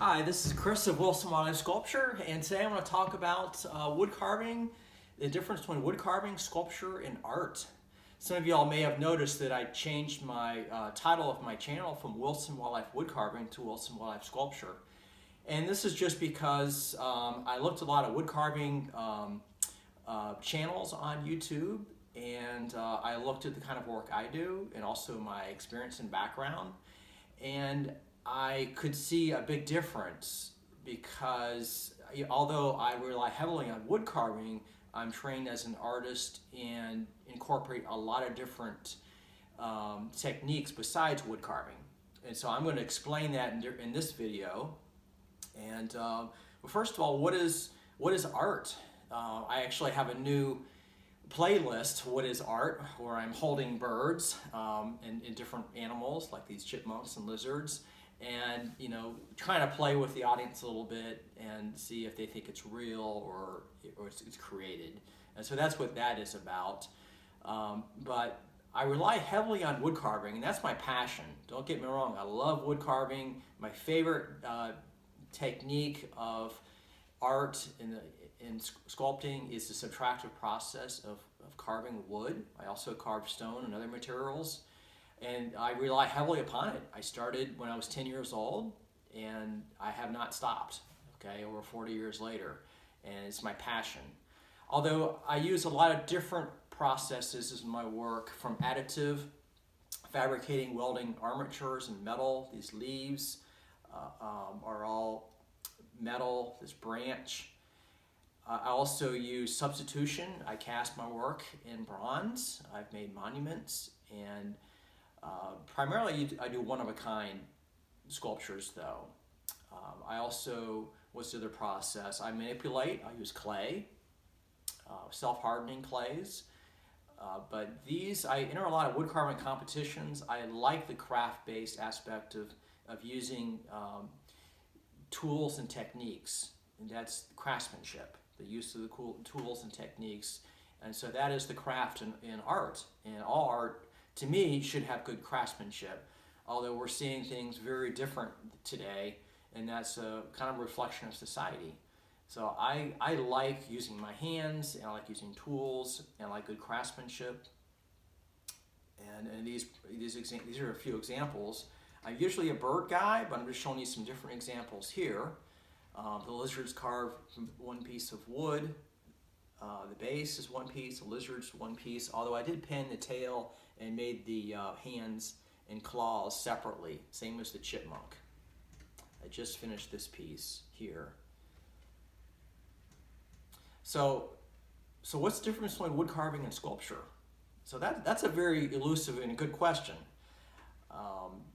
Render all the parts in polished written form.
Hi, this is Chris of Wilson Wildlife Sculpture, and today I'm going to talk about wood carving, the difference between wood carving, sculpture, and art. Some of y'all may have noticed that I changed my title of my channel from Wilson Wildlife Woodcarving to Wilson Wildlife Sculpture. And this is just because I looked at a lot of wood carving channels on YouTube, and I looked at the kind of work I do and also my experience and background. And I could see a big difference because although I rely heavily on wood carving, I'm trained as an artist and incorporate a lot of different techniques besides wood carving. And so I'm going to explain that in this video. And well, first of all, what is art? I actually have a new playlist, What is Art, where I'm holding birds and different animals like these chipmunks and lizards, and trying to play with the audience a little bit and see if they think it's real or it's created. And so that's what that is about. But I rely heavily on wood carving, and that's my passion. Don't get me wrong, I love wood carving. My favorite technique of art in sculpting is the subtractive process of carving wood. I also carve stone and other materials, and I rely heavily upon it. I started when I was 10 years old, and I have not stopped, okay, over 40 years later, and it's my passion. Although I use a lot of different processes in my work, from additive, fabricating, welding armatures and metal. These leaves are all metal, this branch. I also use substitution. I cast my work in bronze. I've made monuments, and primarily I do one-of-a-kind sculptures though. I also, what's the other process? I manipulate, I use clay, self-hardening clays. But I enter a lot of wood carving competitions. I like the craft-based aspect of using tools and techniques, and that's craftsmanship, the use of the cool tools and techniques. And so that is the craft in art. And all art, to me, should have good craftsmanship, although we're seeing things very different today, and that's a kind of reflection of society. So I like using my hands, and I like using tools, and I like good craftsmanship. And these are a few examples. I'm usually a bird guy, but I'm just showing you some different examples here. The lizard's carved from one piece of wood. The base is one piece, the lizard's one piece, although I did pin the tail and made the hands and claws separately, same as the chipmunk. I just finished this piece here. So what's the difference between wood carving and sculpture? So that's a very elusive and a good question,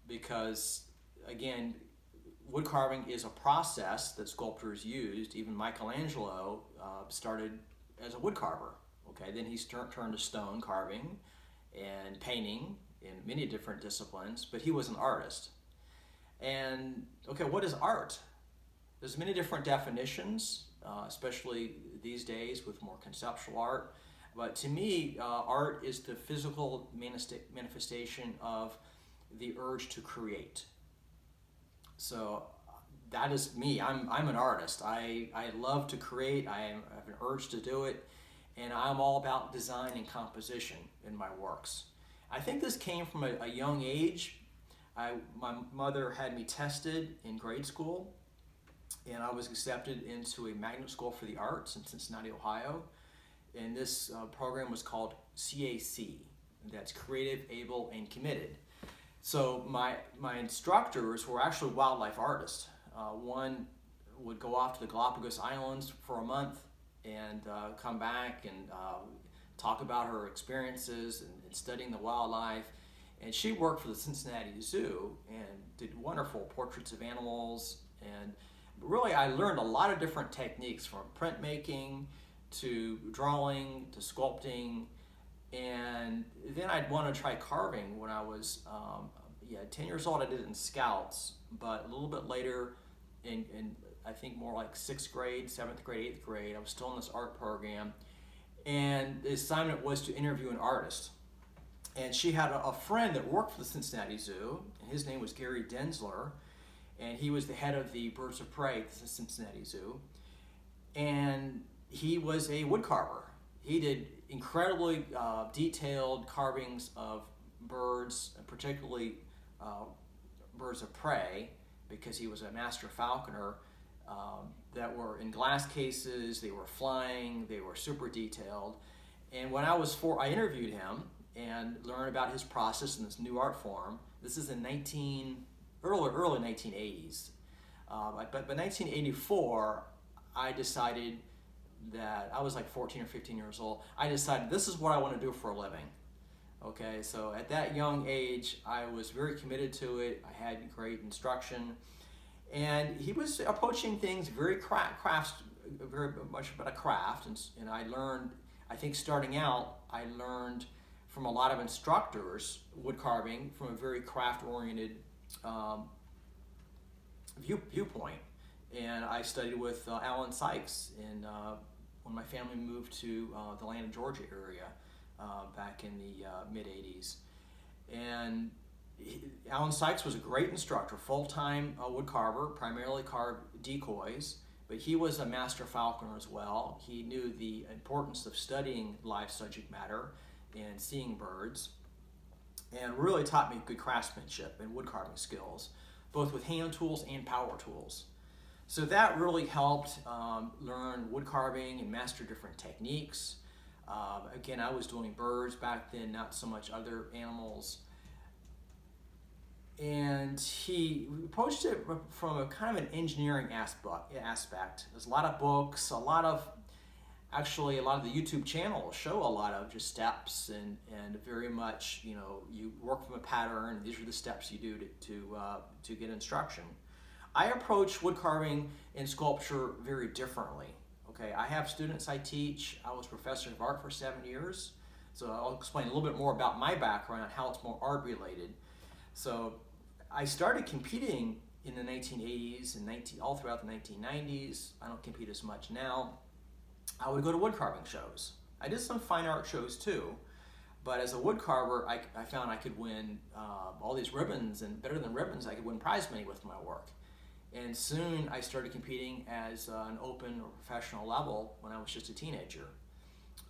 because again, wood carving is a process that sculptors used. Even Michelangelo started as a wood carver. Okay, then he turned to stone carving and painting in many different disciplines, but he was an artist. And okay, what is art? There's many different definitions, especially these days with more conceptual art. But to me, art is the physical manifestation of the urge to create. So that is me. I'm an artist. I love to create. I have an urge to do it, and I'm all about design and composition in my works. I think this came from a young age. My mother had me tested in grade school, and I was accepted into a magnet school for the arts in Cincinnati, Ohio. And this program was called CAC. That's Creative, Able, and Committed. So my instructors were actually wildlife artists. One would go off to the Galapagos Islands for a month and come back and talk about her experiences and studying the wildlife. And she worked for the Cincinnati Zoo and did wonderful portraits of animals. And really, I learned a lot of different techniques, from printmaking to drawing to sculpting. And then I'd want to try carving when I was 10 years old. I did it in Scouts, but a little bit later, in I think more like 6th grade, 7th grade, 8th grade, I was still in this art program, and the assignment was to interview an artist. And she had a friend that worked for the Cincinnati Zoo, and his name was Denler. and he was the head of the birds of prey at the Cincinnati Zoo, and he was a woodcarver. He did incredibly detailed carvings of birds, particularly birds of prey, because he was a master falconer, that were in glass cases, they were flying, they were super detailed. And when I was I interviewed him and learned about his process in this new art form. This is in early 1980s. But 1984, I decided that I was like 14 or 15 years old. I decided this is what I want to do for a living. Okay, so at that young age, I was very committed to it. I had great instruction, and he was approaching things very very much about a craft, and I learned. I think starting out, I learned from a lot of instructors wood carving from a very craft-oriented viewpoint, and I studied with Alan Sykes when my family moved to the Atlanta, Georgia area back in the mid-'80s. And Alan Sykes was a great instructor, full-time wood carver, primarily carved decoys, but he was a master falconer as well. He knew the importance of studying live subject matter and seeing birds, and really taught me good craftsmanship and wood carving skills, both with hand tools and power tools. So that really helped learn wood carving and master different techniques. Again, I was doing birds back then, not so much other animals. And he approached it from a kind of an engineering aspect. There's a lot of books, a lot of the YouTube channels show a lot of just steps and very much, you work from a pattern. These are the steps you do to get instruction. I approach wood carving and sculpture very differently. Okay, I have students I teach. I was professor of art for 7 years, so I'll explain a little bit more about my background, how it's more art related. So I started competing in the 1980s and all throughout the 1990s. I don't compete as much now. I would go to wood carving shows. I did some fine art shows too, but as a wood carver, I found I could win all these ribbons, and better than ribbons, I could win prize money with my work. And soon I started competing as an open or professional level when I was just a teenager.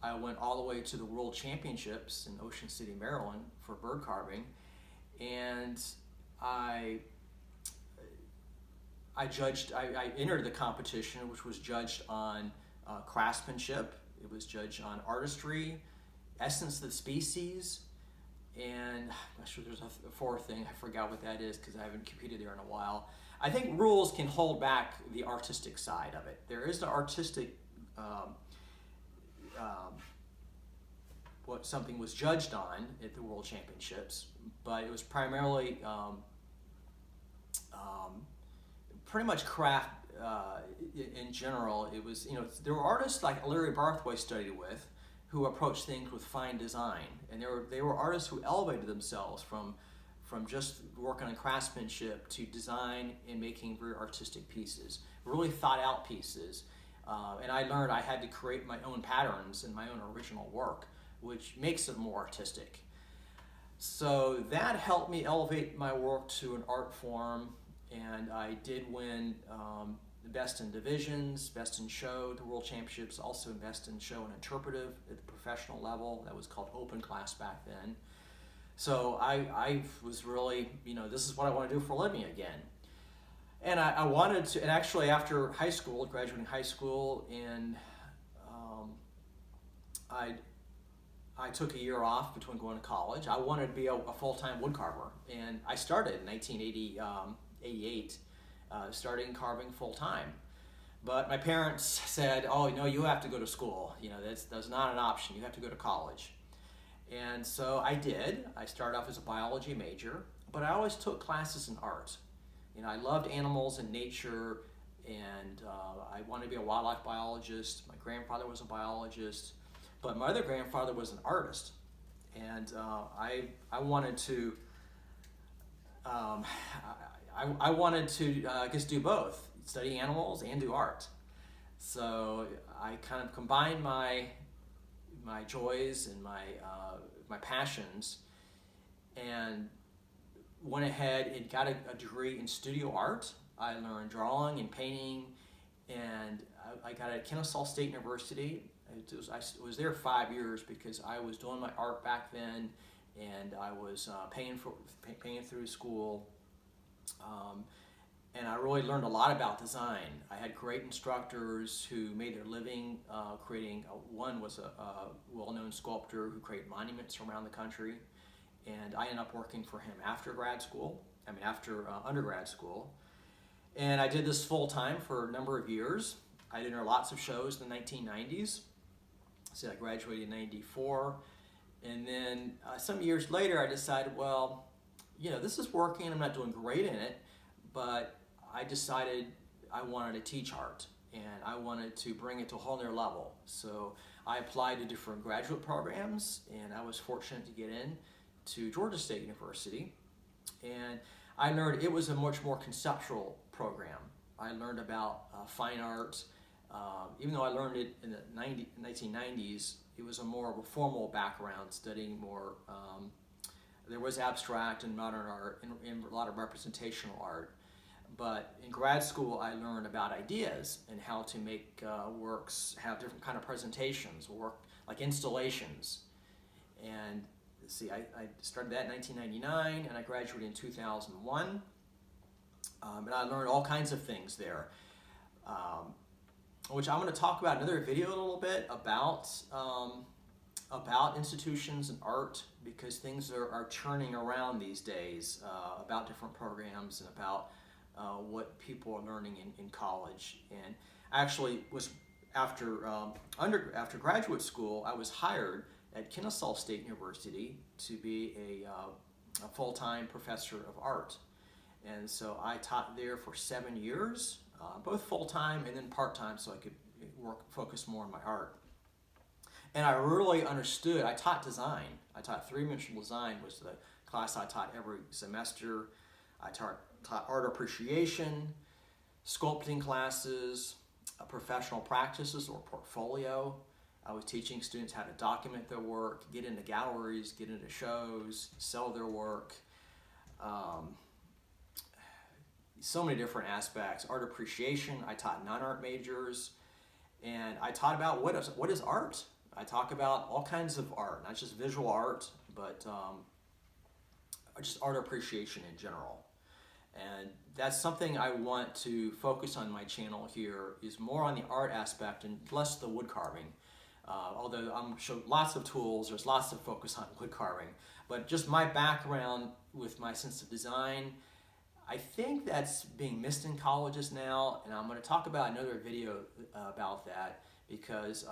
I went all the way to the World Championships in Ocean City, Maryland for bird carving, and I entered the competition, which was judged on craftsmanship. It was judged on artistry, essence of the species, and I'm sure there's a fourth thing. I forgot what that is because I haven't competed there in a while. I think rules can hold back the artistic side of it. There is the artistic, what something was judged on at the World Championships, but it was primarily pretty much craft in general. It was, there were artists like Larry Barthway studied with who approached things with fine design, and they were artists who elevated themselves from just working on craftsmanship to design and making very artistic pieces, really thought out pieces. And I learned I had to create my own patterns and my own original work, which makes it more artistic. So that helped me elevate my work to an art form, and I did win best in divisions, best in show at the World Championships, also best in show and interpretive at the professional level. That was called open class back then. So I was really, this is what I want to do for a living again. And I wanted to, and actually after high school, graduating high school, and I took a year off between going to college. I wanted to be a full-time wood carver, and I started in 1988, starting carving full-time. But my parents said, oh, no, you have to go to school. That's not an option. You have to go to college. And so I did. I started off as a biology major, but I always took classes in art. I loved animals and nature, and I wanted to be a wildlife biologist. My grandfather was a biologist, but my other grandfather was an artist, and I wanted to just do both, study animals and do art. So I kind of combined my joys and my passions, and went ahead and got a degree in studio art. I learned drawing and painting, and I got it at Kennesaw State University. I was there 5 years because I was doing my art back then, and I was paying through school. And I really learned a lot about design. I had great instructors who made their living creating. One was a well-known sculptor who created monuments around the country, and I ended up working for him after undergrad school. And I did this full time for a number of years. I did lots of shows in the 1990s. So I graduated in '94, and then some years later, I decided, well, this is working. I'm not doing great in it, but I decided I wanted to teach art, and I wanted to bring it to a whole other level. So I applied to different graduate programs, and I was fortunate to get in to Georgia State University. And I learned it was a much more conceptual program. I learned about fine art. Even though I learned it in the 1990s, it was more of a formal background, studying more. There was abstract and modern art and a lot of representational art. But in grad school, I learned about ideas and how to make works have different kind of presentations, work like installations. And let's see, I started that in 1999, and I graduated in 2001. And I learned all kinds of things there, which I'm going to talk about in another video a little bit about institutions and art, because things are churning around these days about different programs and about what people are learning in college. And actually was after graduate school, I was hired at Kennesaw State University to be a full-time professor of art. And so I taught there for 7 years, both full-time and then part-time, so I could focus more on my art. And I really understood. I taught design. I taught three-dimensional design, was the class I taught every semester. I taught art appreciation, sculpting classes, professional practices or portfolio. I was teaching students how to document their work, get into galleries, get into shows, sell their work. So many different aspects. Art appreciation, I taught non-art majors, and I taught about what is art. I talk about all kinds of art, not just visual art, but just art appreciation in general. And that's something I want to focus on my channel here, is more on the art aspect and less the wood carving. Although I'm showing lots of tools, there's lots of focus on wood carving. But just my background with my sense of design, I think that's being missed in colleges now, and I'm going to talk about another video about that, because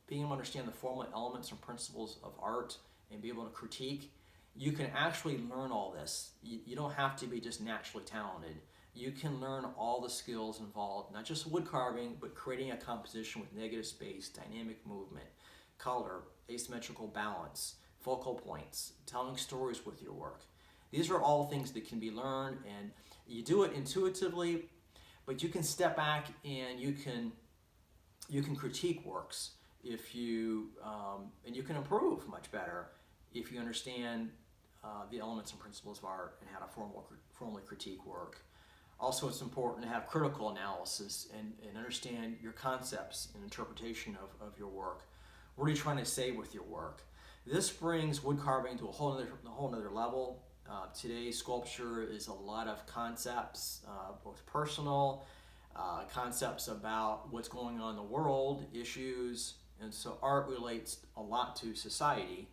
being able to understand the formal elements and principles of art and be able to critique, you can actually learn all this. You don't have to be just naturally talented. You can learn all the skills involved, not just wood carving, but creating a composition with negative space, dynamic movement, color, asymmetrical balance, focal points, telling stories with your work. These are all things that can be learned, and you do it intuitively, but you can step back and you can critique works if you and you can improve much better if you understand the elements and principles of art and how to formally critique work. Also, it's important to have critical analysis and understand your concepts and interpretation of your work. What are you trying to say with your work? This brings wood carving to a whole other level. Today, sculpture is a lot of concepts, both personal, concepts about what's going on in the world, issues, and so art relates a lot to society.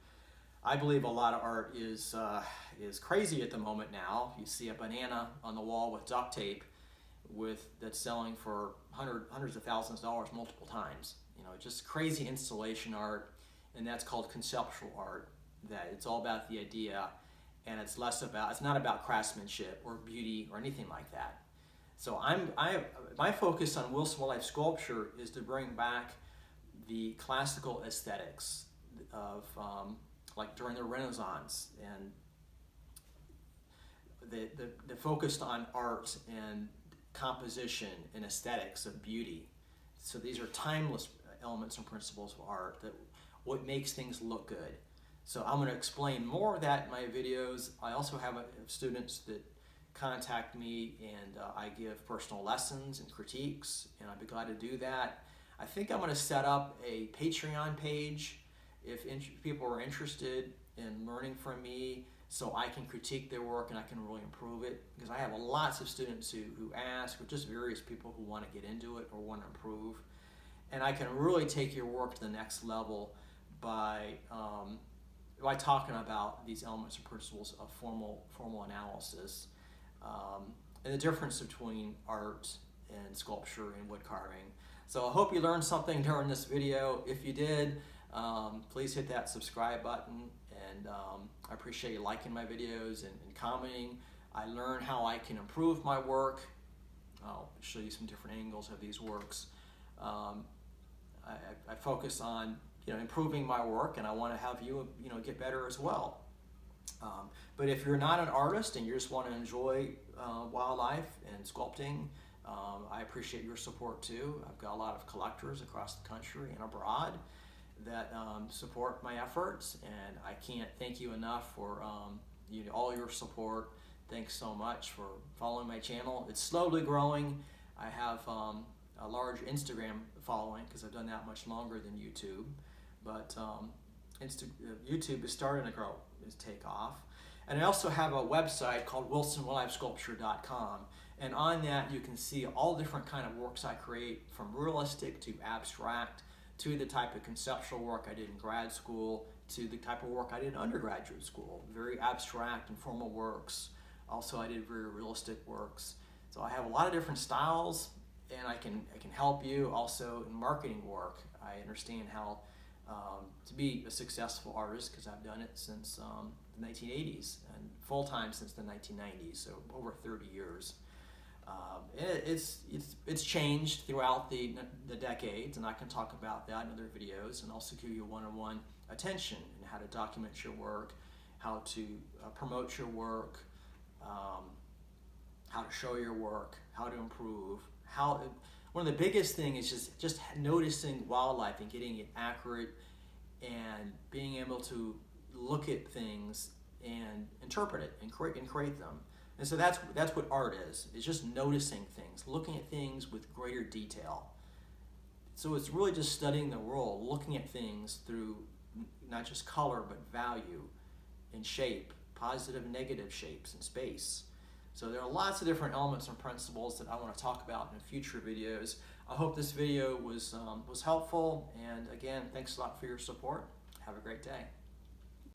I believe a lot of art is crazy at the moment now. You see a banana on the wall with duct tape that's selling for hundreds of thousands of dollars multiple times. Just crazy installation art, and that's called conceptual art. That it's all about the idea, and it's not about craftsmanship or beauty or anything like that. So my focus on Wilson Wildlife sculpture is to bring back the classical aesthetics of like during the Renaissance, and the focused on art and composition and aesthetics of beauty. So these are timeless elements and principles of art, that what makes things look good. So I'm going to explain more of that in my videos. I also have students that contact me, and I give personal lessons and critiques, and I'd be glad to do that. I think I'm going to set up a Patreon page if people are interested in learning from me, so I can critique their work and I can really improve it, because I have lots of students who ask, or just various people who want to get into it or want to improve. And I can really take your work to the next level by talking about these elements and principles of formal analysis, and the difference between art and sculpture and wood carving. So I hope you learned something during this video. If you did, please hit that subscribe button, and I appreciate you liking my videos and commenting. I learn how I can improve my work. I'll show you some different angles of these works. I focus on improving my work, and I want to have you get better as well. But if you're not an artist and you just want to enjoy wildlife and sculpting, I appreciate your support too. I've got a lot of collectors across the country and abroad that support my efforts, and I can't thank you enough for all your support. Thanks so much for following my channel. It's slowly growing. I have a large Instagram following because I've done that much longer than YouTube, but YouTube is starting to grow, take off. And I also have a website called wilsonwildlifesculpture.com, and on that you can see all different kind of works I create, from realistic to abstract, to the type of conceptual work I did in grad school, to the type of work I did in undergraduate school, very abstract and formal works. Also, I did very realistic works. So I have a lot of different styles, and I can help you also in marketing work. I understand how to be a successful artist, because I've done it since the 1980s and full-time since the 1990s, so over 30 years. It's changed throughout the decades, and I can talk about that in other videos, and also give you one-on-one attention and how to document your work, how to promote your work, how to show your work, how to improve. One of the biggest things is just noticing wildlife and getting it accurate, and being able to look at things and interpret it and create them. And so that's what art is. It's just noticing things, looking at things with greater detail. So it's really just studying the world, looking at things through not just color, but value and shape, positive and negative shapes and space. So there are lots of different elements and principles that I want to talk about in future videos. I hope this video was helpful, and again, thanks a lot for your support. Have a great day.